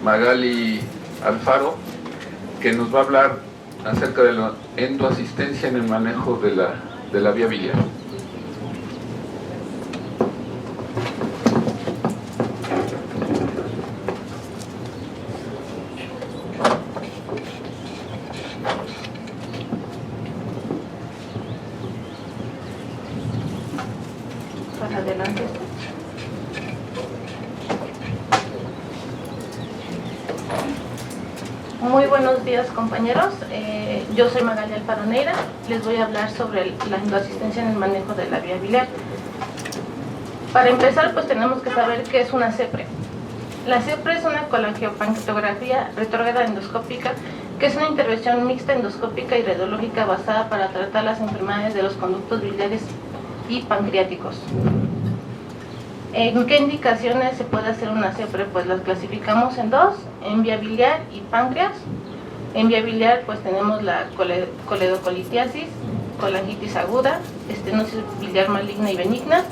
Magali Alfaro, que nos va a hablar acerca de la endoasistencia en el manejo de la vía biliar. Adelante. Muy buenos días, compañeros. Yo soy Magali Alfaro Neira. Les voy a hablar sobre la endoasistencia en el manejo de la vía biliar. Para empezar, pues tenemos que saber qué es una CEPRE. La CEPRE es una colangiopancreatografía retrógrada endoscópica, que es una intervención mixta endoscópica y radiológica basada para tratar las enfermedades de los conductos biliares y pancreáticos. ¿En qué indicaciones se puede hacer una CEPRE? Pues las clasificamos en dos, en vía biliar y páncreas. En vía biliar pues tenemos la coledocolitiasis, colangitis aguda, estenosis biliar maligna y benigna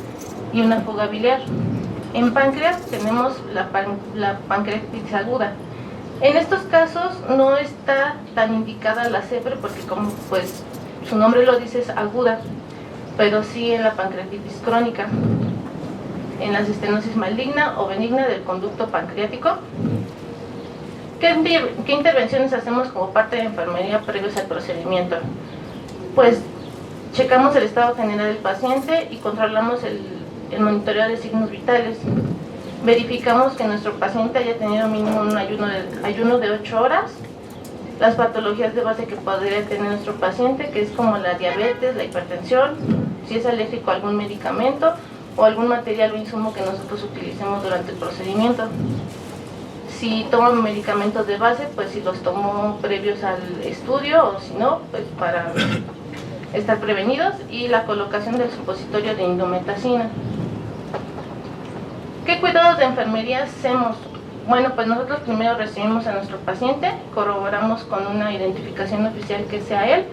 y una fuga biliar. En páncreas tenemos la pancreatitis aguda. En estos casos no está tan indicada la CEPRE porque, como pues su nombre lo dice, es aguda, pero sí en la pancreatitis crónica, en la estenosis maligna o benigna del conducto pancreático. ¿Qué intervenciones hacemos como parte de enfermería previos al procedimiento? Pues checamos el estado general del paciente y controlamos el monitoreo de signos vitales. Verificamos que nuestro paciente haya tenido mínimo un ayuno de 8 horas. Las patologías de base que podría tener nuestro paciente, que es como la diabetes, la hipertensión, si es alérgico a algún medicamento o algún material o insumo que nosotros utilicemos durante el procedimiento. Si toma medicamentos de base, pues si los tomó previos al estudio, o si no, pues para estar prevenidos, y la colocación del supositorio de indometacina. ¿Qué cuidados de enfermería hacemos? Bueno, pues nosotros primero recibimos a nuestro paciente, corroboramos con una identificación oficial que sea él.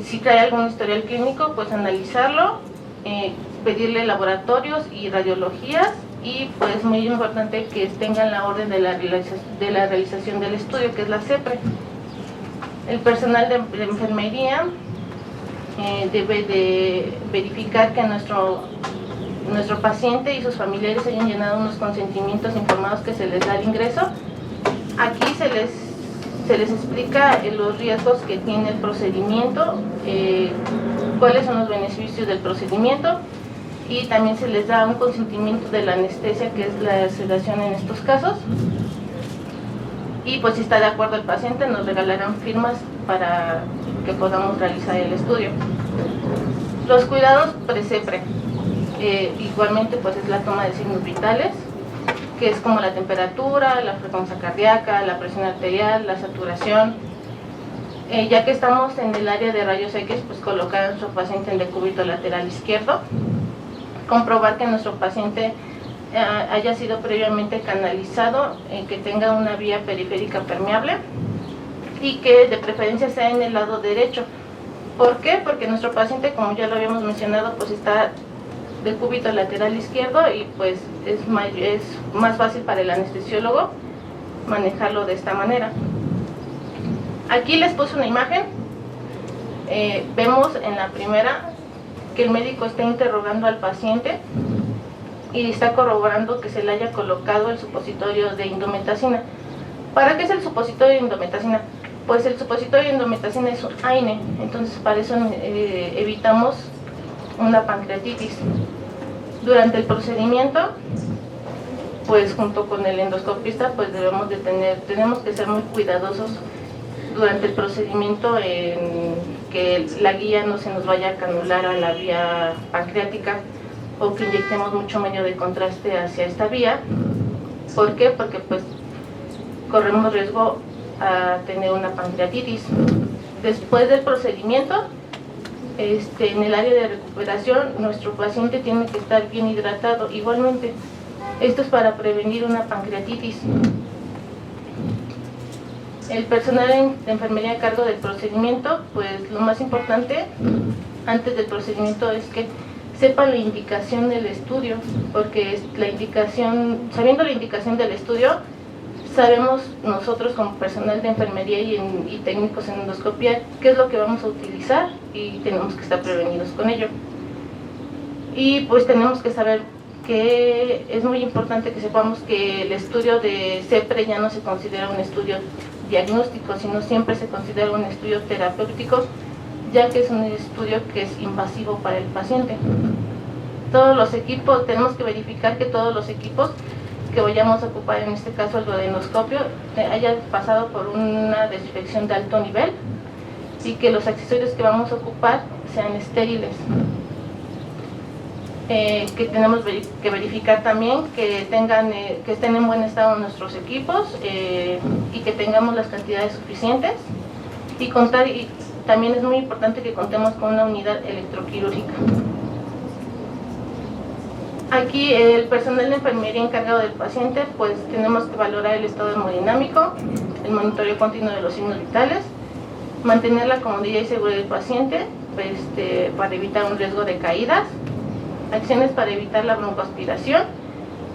Si trae algún historial clínico, pues analizarlo, pedirle laboratorios y radiologías, y pues muy importante que tengan la orden de la realización del estudio, que es la CEPRE. El personal de enfermería debe de verificar que nuestro paciente y sus familiares hayan llenado unos consentimientos informados que se les da al ingreso. Aquí se les explica los riesgos que tiene el procedimiento, cuáles son los beneficios del procedimiento, y también se les da un consentimiento de la anestesia, que es la sedación en estos casos. Y pues si está de acuerdo el paciente, nos regalarán firmas para que podamos realizar el estudio. Los cuidados pre-CEPRE, igualmente pues es la toma de signos vitales, que es como la temperatura, la frecuencia cardíaca, la presión arterial, la saturación. Ya que estamos en el área de rayos X, pues colocar a nuestro paciente en decúbito lateral izquierdo, comprobar que nuestro paciente haya sido previamente canalizado, que tenga una vía periférica permeable y que de preferencia sea en el lado derecho. ¿Por qué? Porque nuestro paciente, como ya lo habíamos mencionado, pues está de cúbito lateral izquierdo y pues es más fácil para el anestesiólogo manejarlo de esta manera. Aquí les puse una imagen. Vemos en la primera que el médico está interrogando al paciente y está corroborando que se le haya colocado el supositorio de indometacina. ¿Para qué es el supositorio de indometacina? Pues el supositorio de indometacina es un AINE, entonces para eso evitamos una pancreatitis. Durante el procedimiento, pues junto con el endoscopista, pues tenemos que ser muy cuidadosos durante el procedimiento, en que la guía no se nos vaya a canular a la vía pancreática o que inyectemos mucho medio de contraste hacia esta vía. ¿Por qué? Porque pues corremos riesgo a tener una pancreatitis. Después del procedimiento, en el área de recuperación, nuestro paciente tiene que estar bien hidratado igualmente. Esto es para prevenir una pancreatitis. El personal de enfermería a cargo del procedimiento, pues lo más importante antes del procedimiento es que sepan la indicación del estudio, porque sabiendo la indicación del estudio, sabemos nosotros como personal de enfermería y técnicos en endoscopia qué es lo que vamos a utilizar y tenemos que estar prevenidos con ello. Y pues tenemos que saber que es muy importante que sepamos que el estudio de CEPRE ya no se considera un estudio diagnóstico, sino siempre se considera un estudio terapéutico, ya que es un estudio que es invasivo para el paciente. Todos los equipos, tenemos que verificar que todos los equipos que vayamos a ocupar, en este caso el duodenoscopio, haya pasado por una desinfección de alto nivel y que los accesorios que vamos a ocupar sean estériles. Que tenemos que verificar también que estén en buen estado nuestros equipos y que tengamos las cantidades suficientes y también es muy importante que contemos con una unidad electroquirúrgica. Aquí el personal de enfermería encargado del paciente, pues tenemos que valorar el estado hemodinámico, el monitoreo continuo de los signos vitales, mantener la comodidad y seguridad del paciente para evitar un riesgo de caídas, acciones para evitar la broncoaspiración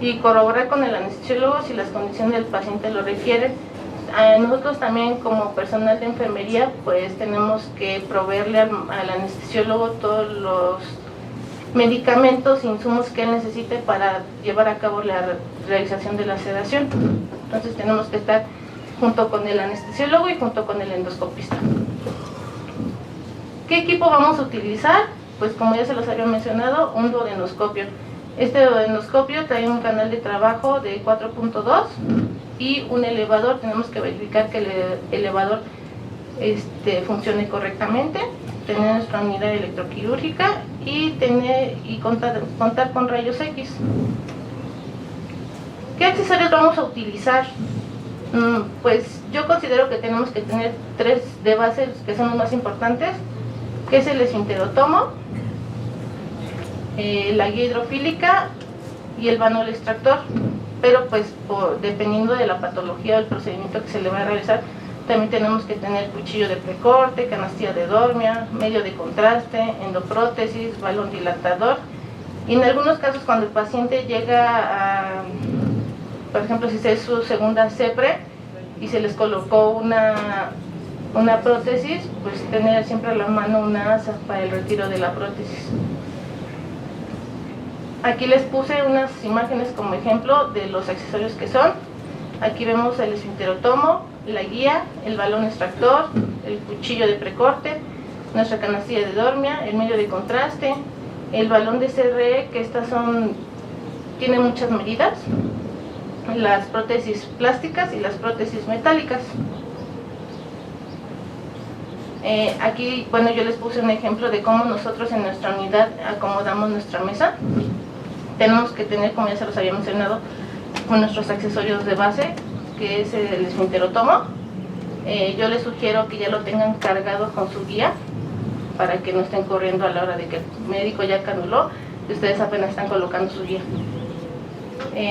y corroborar con el anestesiólogo si las condiciones del paciente lo requieren. Nosotros también como personal de enfermería pues tenemos que proveerle al anestesiólogo todos los medicamentos e insumos que él necesite para llevar a cabo la realización de la sedación. Entonces tenemos que estar junto con el anestesiólogo y junto con el endoscopista. ¿Qué equipo vamos a utilizar? Pues como ya se los había mencionado, un duodenoscopio. Este duodenoscopio trae un canal de trabajo de 4.2 y un elevador. Tenemos que verificar que el elevador funcione correctamente, tener nuestra unidad electroquirúrgica y contar con rayos X. ¿Qué accesorios vamos a utilizar? Pues yo considero que tenemos que tener 3 de base que son los más importantes, que es el esfinterotomo, la guía hidrofílica y el banol extractor, pero pues dependiendo de la patología o el procedimiento que se le va a realizar, también tenemos que tener cuchillo de precorte, canastilla de dormia, medio de contraste, endoprótesis, balón dilatador. Y en algunos casos cuando el paciente llega por ejemplo, si es su segunda CEPRE y se les colocó una prótesis, pues tener siempre a la mano una asa para el retiro de la prótesis. Aquí les puse unas imágenes como ejemplo de los accesorios que son. Aquí vemos el esfinterotomo, la guía, el balón extractor, el cuchillo de precorte, nuestra canastilla de dormia, el medio de contraste, el balón de CRE, que tiene muchas medidas, las prótesis plásticas y las prótesis metálicas. Aquí, bueno, yo les puse un ejemplo de cómo nosotros en nuestra unidad acomodamos nuestra mesa. Tenemos que tener, como ya se los había mencionado, con nuestros accesorios de base, que es el esfinterotomo. Yo les sugiero que ya lo tengan cargado con su guía para que no estén corriendo a la hora de que el médico ya canuló y ustedes apenas están colocando su guía.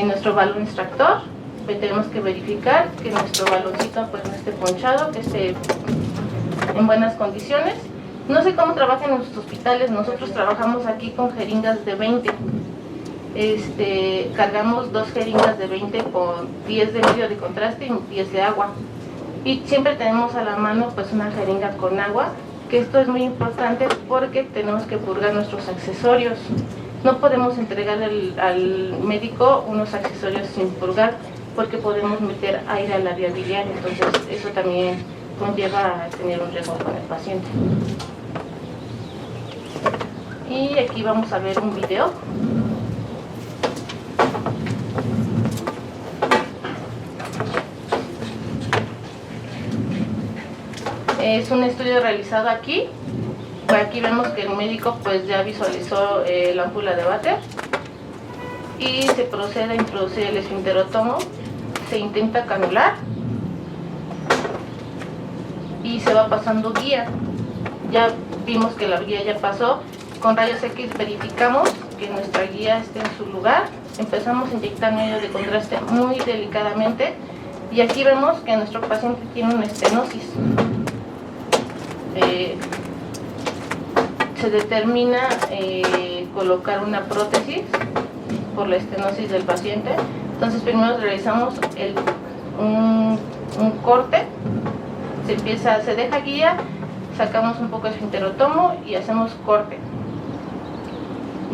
Nuestro balón extractor, tenemos que verificar que nuestro baloncito pues no esté ponchado, que esté en buenas condiciones. No sé cómo trabajan en los hospitales, nosotros trabajamos aquí con jeringas de 20. Cargamos 2 jeringas de 20 con 10 de medio de contraste y 10 de agua. Y siempre tenemos a la mano pues una jeringa con agua, que esto es muy importante porque tenemos que purgar nuestros accesorios. No podemos entregar al médico unos accesorios sin purgar porque podemos meter aire a la vía biliar, entonces eso también conlleva a tener un riesgo con el paciente. Y aquí vamos a ver un video. Es un estudio realizado aquí. Aquí vemos que el médico pues ya visualizó la ámpula de váter y se procede a introducir el esfinterotomo, se intenta canular y se va pasando guía. Ya vimos que la guía ya pasó, con rayos X verificamos que nuestra guía esté en su lugar, empezamos a inyectar medio de contraste muy delicadamente y aquí vemos que nuestro paciente tiene una estenosis. Se determina colocar una prótesis por la estenosis del paciente. Entonces primero realizamos el un corte, se deja guía, sacamos un poco el esfinterotomo y hacemos corte.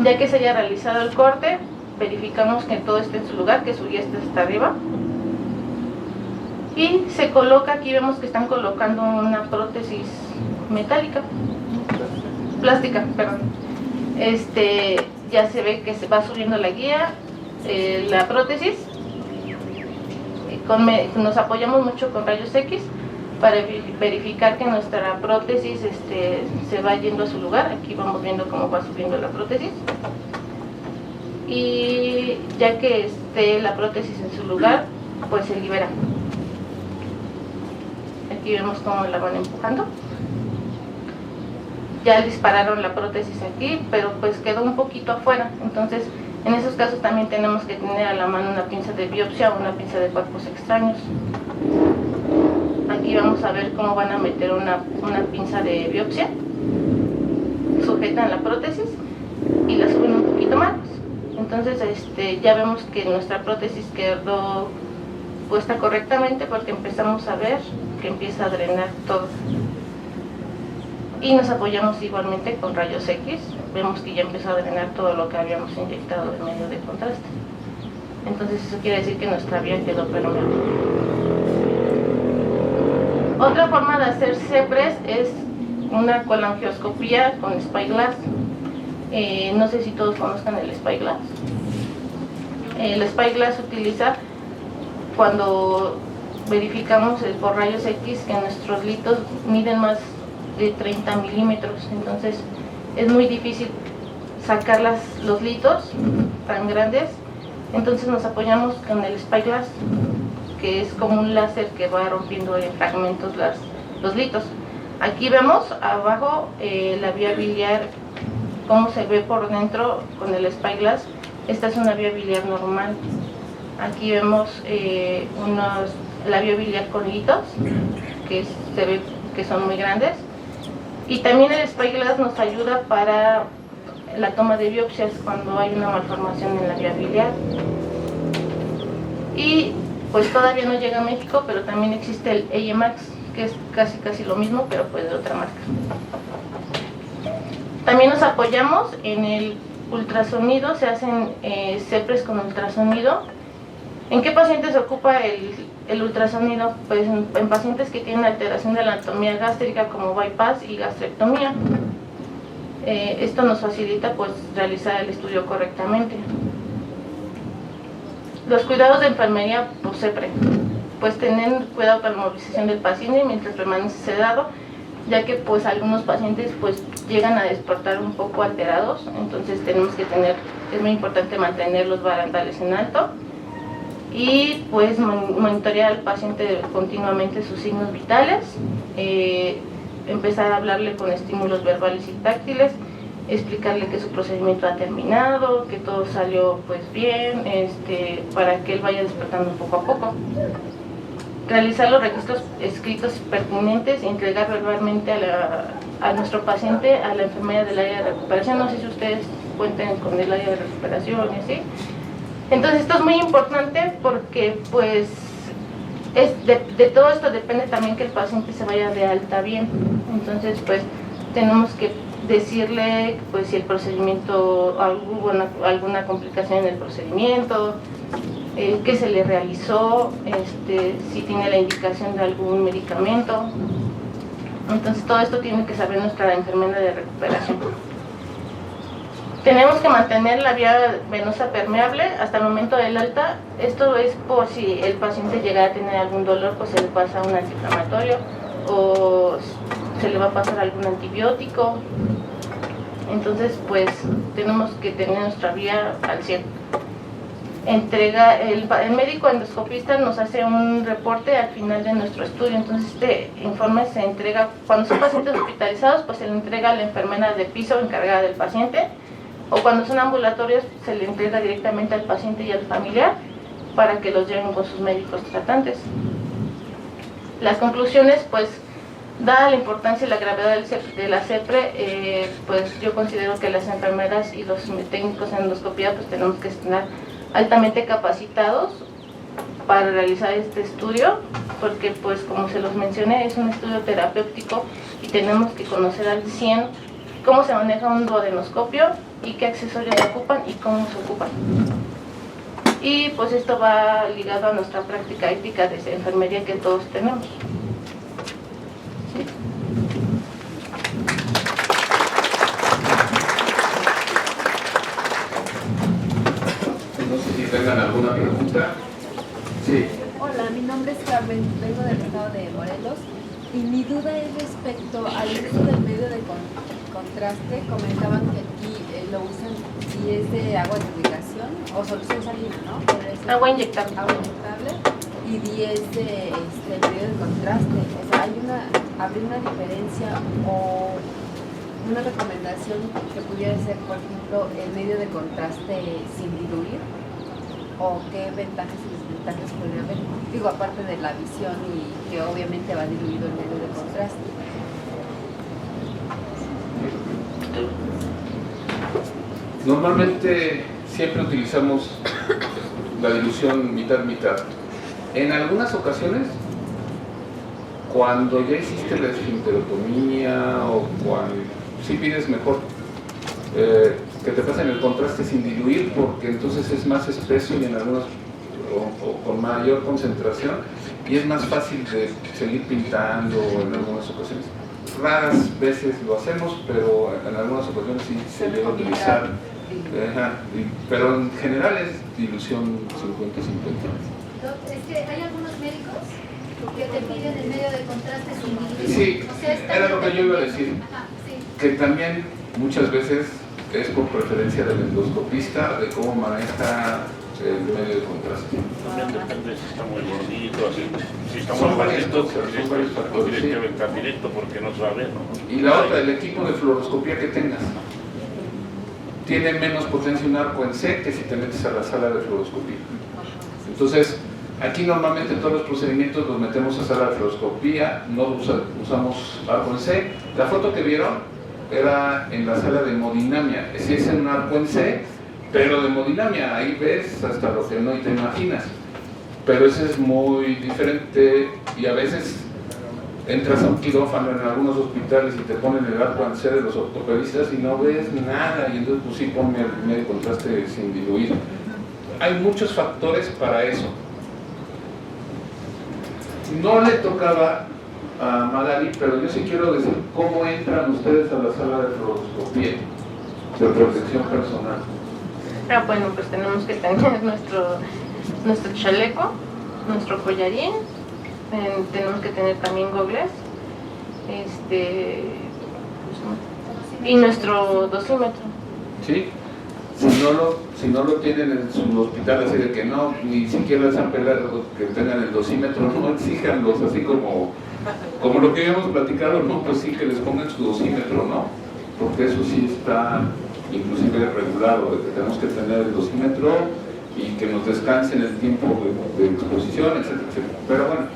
Ya que se haya realizado el corte, verificamos que todo esté en su lugar, que su guía esté hasta arriba. Y se coloca, aquí vemos que están colocando una prótesis metálica, plástica, perdón. Ya se ve que se va subiendo la guía, la prótesis. Nos apoyamos mucho con rayos X para verificar que nuestra prótesis se va yendo a su lugar. Aquí vamos viendo cómo va subiendo la prótesis. Y ya que esté la prótesis en su lugar, pues se libera. Aquí vemos cómo la van empujando. Ya dispararon la prótesis aquí, pero pues quedó un poquito afuera. Entonces, en esos casos también tenemos que tener a la mano una pinza de biopsia o una pinza de cuerpos extraños. Aquí vamos a ver cómo van a meter una pinza de biopsia. Sujetan la prótesis y la suben un poquito más. Entonces ya vemos que nuestra prótesis quedó puesta correctamente porque empezamos a ver que empieza a drenar todo. Y nos apoyamos igualmente con rayos X. Vemos que ya empezó a drenar todo lo que habíamos inyectado en medio de contraste. Entonces eso quiere decir que nuestra vía quedó permeable. Otra forma de hacer CEPRES es una colangioscopía con Spyglass. No sé si todos conozcan el Spyglass. El Spyglass se utiliza cuando verificamos por rayos X que nuestros litos miden más de 30 milímetros. Entonces es muy difícil sacar los litos tan grandes. Entonces nos apoyamos con el Spyglass, que es como un láser que va rompiendo en fragmentos los litos. Aquí vemos abajo la vía biliar, cómo se ve por dentro con el Spyglass. Esta es una vía biliar normal. Aquí vemos la vía biliar con litos, que se ve que son muy grandes. Y también el Spyglass nos ayuda para la toma de biopsias cuando hay una malformación en la vía biliar. Y pues todavía no llega a México, pero también existe el EyeMax, que es casi lo mismo, pero pues de otra marca. También nos apoyamos en el ultrasonido, se hacen CEPRES con ultrasonido. ¿En qué pacientes se ocupa el ultrasonido? Pues en pacientes que tienen alteración de la anatomía gástrica como bypass y gastrectomía. Esto nos facilita pues realizar el estudio correctamente. Los cuidados de enfermería post-CEPRE, pues tener cuidado con la movilización del paciente mientras permanece sedado, ya que pues algunos pacientes pues llegan a despertar un poco alterados. Entonces tenemos que es muy importante mantener los barandales en alto y pues monitorear al paciente continuamente sus signos vitales, empezar a hablarle con estímulos verbales y táctiles, explicarle que su procedimiento ha terminado, que todo salió pues bien, para que él vaya despertando poco a poco. Realizar los registros escritos pertinentes e entregar verbalmente a nuestro paciente a la enfermera del área de recuperación. No sé si ustedes cuenten con el área de recuperación y así. Entonces esto es muy importante porque pues de todo esto depende también que el paciente se vaya de alta bien. Entonces pues tenemos que decirle pues si el procedimiento, hubo alguna complicación en el procedimiento, qué se le realizó, si tiene la indicación de algún medicamento. Entonces todo esto tiene que saber nuestra enfermera de recuperación. Tenemos que mantener la vía venosa permeable hasta el momento del alta. Esto es por si el paciente llega a tener algún dolor, pues se le pasa un antiinflamatorio o se le va a pasar algún antibiótico. Entonces pues tenemos que tener nuestra vía al 100. El médico endoscopista nos hace un reporte al final de nuestro estudio. Entonces este informe se entrega cuando son pacientes hospitalizados, pues se le entrega a la enfermera de piso encargada del paciente, o cuando son ambulatorios se le entrega directamente al paciente y al familiar para que los lleven con sus médicos tratantes. Las conclusiones, pues dada la importancia y la gravedad de la CEPRE, pues yo considero que las enfermeras y los técnicos en endoscopía pues tenemos que estar altamente capacitados para realizar este estudio, porque pues como se los mencioné, es un estudio terapéutico y tenemos que conocer al 100 cómo se maneja un duodenoscopio y qué accesorios se ocupan y cómo se ocupan. Y pues esto va ligado a nuestra práctica ética de enfermería que todos tenemos. ¿Sí? No sé si tengan alguna pregunta. Sí. Hola, mi nombre es Carmen, vengo del estado de Morelos y mi duda es respecto al uso del medio de contraste. Comentaban que aquí lo usan si es de agua de irrigación o solución salina, ¿no? Agua inyectable. Agua inyectable y 10 de medio de contraste. O sea, ¿habría una diferencia o una recomendación que pudiera ser, por ejemplo, el medio de contraste sin diluir? ¿O qué ventajas y desventajas podría haber? Digo, aparte de la visión y que obviamente va diluido el medio de contraste. Normalmente siempre utilizamos la dilución mitad-mitad. En algunas ocasiones, cuando ya hiciste la esfinterotomía o cuando sí pides mejor que te pasen el contraste sin diluir, porque entonces es más espeso y en algunos o con mayor concentración y es más fácil de seguir pintando en algunas ocasiones. Raras veces lo hacemos, pero en algunas ocasiones sí se debe utilizar. Pero en general es dilución 50-50. ¿Hay algunos médicos que te piden el medio de contraste sin diluir? Sí, O sea, era lo que yo iba a decir. Ajá, sí. Que también muchas veces es por preferencia del endoscopista de cómo maneja el medio de contraste. También depende si está muy gordito, si está Son muy varios bajito, factores, son varios factores, tiene sí. que aventar directo porque no sabe, ¿no? Y la otra, el equipo de fluoroscopía que tengas. Tiene menos potencia un arco en C que si te metes a la sala de fluoroscopía. Entonces, aquí normalmente todos los procedimientos los metemos a sala de fluoroscopía, no usamos arco en C. La foto que vieron era en la sala de hemodinamia, sí es en un arco en C, pero de hemodinamia, ahí ves hasta lo que no te imaginas. Pero ese es muy diferente y a veces entras a un quirófano en algunos hospitales y te ponen el arco en C de los ortopedistas y no ves nada, y entonces pues sí ponme el medio contraste sin diluir. Hay muchos factores para eso. No le tocaba a Magali, pero yo sí quiero decir cómo entran ustedes a la sala de fluoroscopía de protección personal. Bueno, pues tenemos que tener nuestro chaleco, nuestro collarín, tenemos que tener también gogles, y nuestro dosímetro. ¿Sí? Si no lo tienen en su hospital, así de que no, ni siquiera les han pelado que tengan el dosímetro, no exíjanlos, así como lo que habíamos platicado, no, pues sí que les pongan su dosímetro, ¿no? Porque eso sí está inclusive regulado, de que tenemos que tener el dosímetro y que nos descansen el tiempo de exposición, etcétera, etcétera. Pero bueno,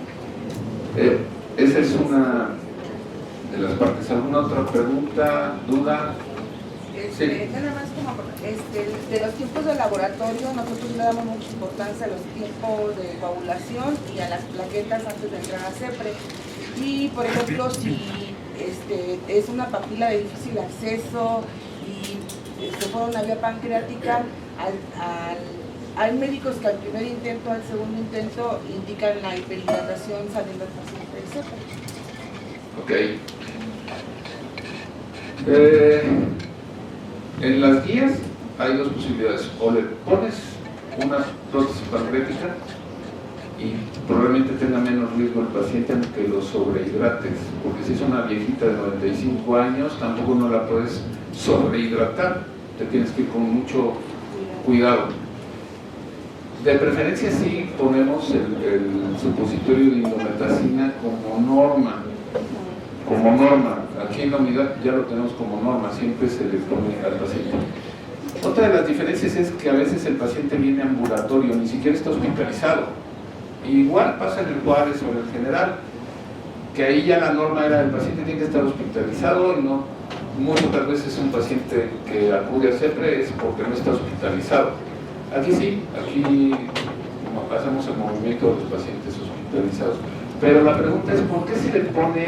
esa es una de las partes. ¿Alguna otra pregunta, duda? Sí. Nada más como de los tiempos de laboratorio, nosotros le damos mucha importancia a los tiempos de coagulación y a las plaquetas antes de entrar a CEPRE. Y por ejemplo, si es una papila de difícil acceso y fuera una vía pancreática, hay médicos que al primer intento, al segundo intento, indican la hiperhidratación saliendo del paciente de CEPRE. Ok. En las guías hay dos posibilidades: o le pones una prótesis pancreática y probablemente tenga menos riesgo el paciente que lo sobrehidrates, porque si es una viejita de 95 años tampoco no la puedes sobrehidratar, te tienes que ir con mucho cuidado. De preferencia sí ponemos el supositorio de indometacina como norma. Aquí en la unidad ya lo tenemos como norma, siempre se le pone al paciente. Otra de las diferencias es que a veces el paciente viene ambulatorio, ni siquiera está hospitalizado. Igual pasa en el Juárez o en el General, que ahí ya la norma era el paciente tiene que estar hospitalizado y no, muchas otras veces un paciente que acude a CEPRE es porque no está hospitalizado. Aquí sí, aquí como hacemos el movimiento de los pacientes hospitalizados. Pero la pregunta es, ¿por qué se le pone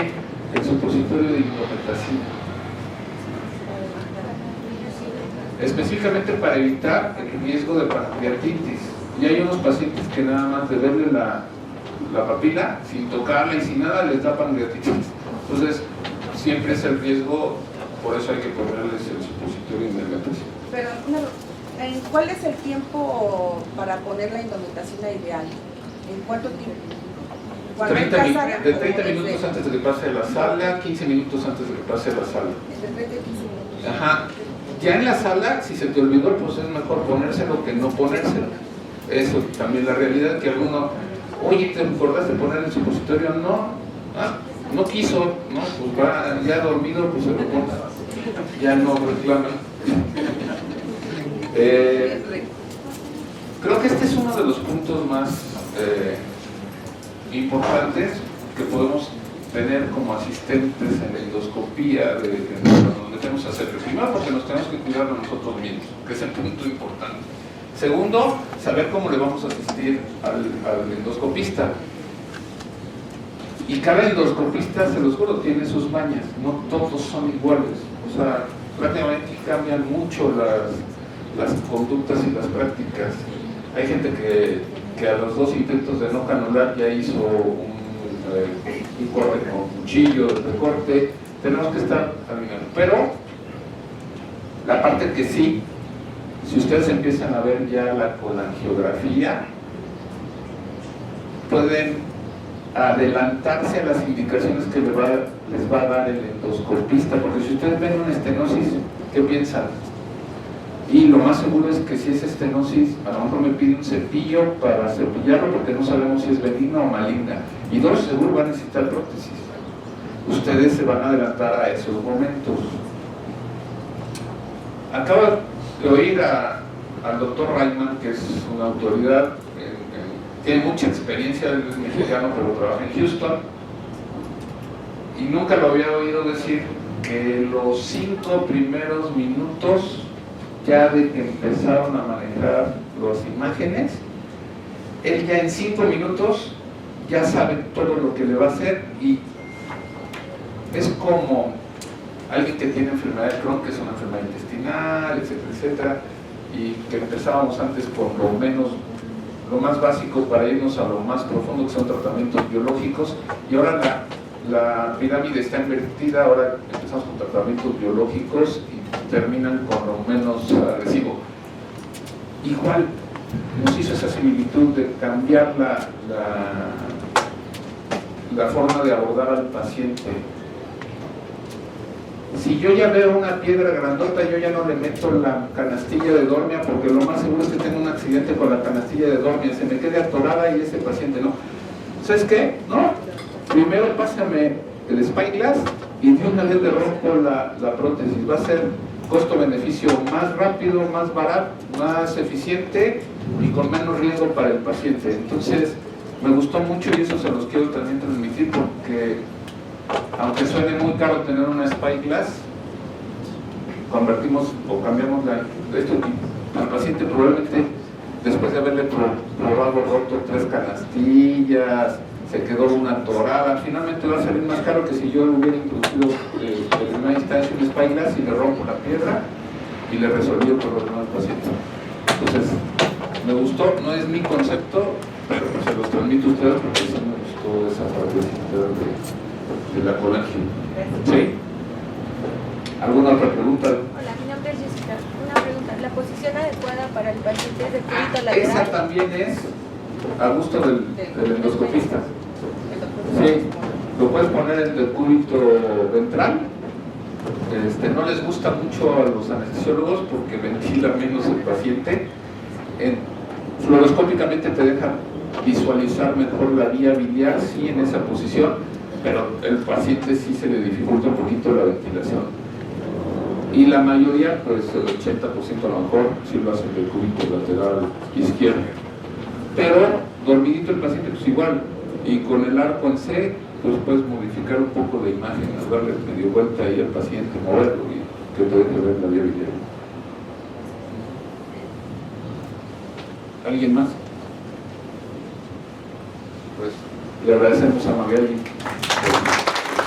el supositorio de indometacina? Específicamente para evitar el riesgo de pancreatitis. Y hay unos pacientes que nada más de verle la papila, sin tocarla y sin nada, les da pancreatitis. Entonces, siempre es el riesgo, por eso hay que ponerles el supositorio de indometacina. Pero, ¿cuál es el tiempo para poner la indometacina ideal? ¿En cuánto tiempo? 30 minutos antes de que pase a la sala, 15 minutos antes de que pase a la sala. Entre 30 y 15 minutos. Ajá. Ya en la sala, si se te olvidó, pues es mejor ponérselo que no ponérselo. Eso también la realidad que alguno, oye, ¿te acordaste de poner el supositorio? No, no quiso, no, pues va ya dormido, pues se lo pone. Ya no reclama. Creo que este es uno de los puntos más importantes que podemos tener como asistentes en la endoscopía cuando nos metemos a hacer. Primero, porque nos tenemos que cuidar de nosotros mismos, que es el punto importante. Segundo, saber cómo le vamos a asistir al endoscopista. Y cada endoscopista, se los juro, tiene sus mañas, no todos son iguales. O sea, prácticamente cambian mucho las conductas y las prácticas. Hay gente que a los 2 intentos de no canular ya hizo un corte con cuchillo de recorte. Tenemos que estar alineados. Pero la parte que sí, si ustedes empiezan a ver ya la colangiografía, pueden adelantarse a las indicaciones que les va a dar el endoscopista, porque si ustedes ven una estenosis, ¿qué piensan? Y lo más seguro es que si es estenosis, a lo mejor me pide un cepillo para cepillarlo porque no sabemos si es benigna o maligna. Y 2, seguro va a necesitar prótesis. Ustedes se van a adelantar a esos momentos. Acabo de oír al doctor Rayman, que es una autoridad, tiene mucha experiencia, él es mexicano, pero trabaja en Houston, y nunca lo había oído decir que los 5 primeros minutos ya de que empezaron a manejar las imágenes, él ya en 5 minutos ya sabe todo lo que le va a hacer, y es como alguien que tiene enfermedad de Crohn, que es una enfermedad intestinal, etcétera, etcétera, y que empezábamos antes por lo más básico para irnos a lo más profundo, que son tratamientos biológicos, y ahora la pirámide está invertida. Ahora empezamos con tratamientos biológicos y terminan con lo menos agresivo. Igual nos hizo esa similitud de cambiar la forma de abordar al paciente. Si yo ya veo una piedra grandota, yo ya no le meto la canastilla de dormia, porque lo más seguro es que tenga un accidente con la canastilla de dormia, se me quede atorada y ese paciente no. ¿Sabes qué? No, primero pásame el Spyglass y de una vez le rompo la prótesis. Va a ser costo-beneficio más rápido, más barato, más eficiente y con menos riesgo para el paciente. Entonces, me gustó mucho y eso se los quiero también transmitir, porque aunque suene muy caro tener una Spyglass, convertimos o cambiamos esto, y al paciente probablemente, después de haberle probado roto 3 canastillas, se quedó una atorada, finalmente va a salir más caro que si yo hubiera introducido en primera instancia un Spyglass y le rompo la piedra y le resolví el problema al paciente. Entonces, me gustó, no es mi concepto, pero se los transmito a ustedes porque sí me gustó esa parte de la colangio. ¿Sí? ¿Alguna otra pregunta? Hola, mi nombre es Jessica. Una pregunta. ¿La posición adecuada para el paciente es de cúbito lateral? Esa también es a gusto del endoscopista. Sí, lo puedes poner en el cúbito ventral. No les gusta mucho a los anestesiólogos porque ventila menos el paciente. Fluoroscópicamente te deja visualizar mejor la vía biliar, sí, en esa posición, pero el paciente sí se le dificulta un poquito la ventilación. Y la mayoría, pues el 80% a lo mejor, sí lo hacen del cúbito lateral izquierdo. Pero dormidito el paciente, pues igual. Y con el arco en C, pues puedes modificar un poco de imagen, darle medio vuelta ahí al paciente, moverlo y que te deje ver la vía biliar. ¿Alguien más? Pues le agradecemos a Magali.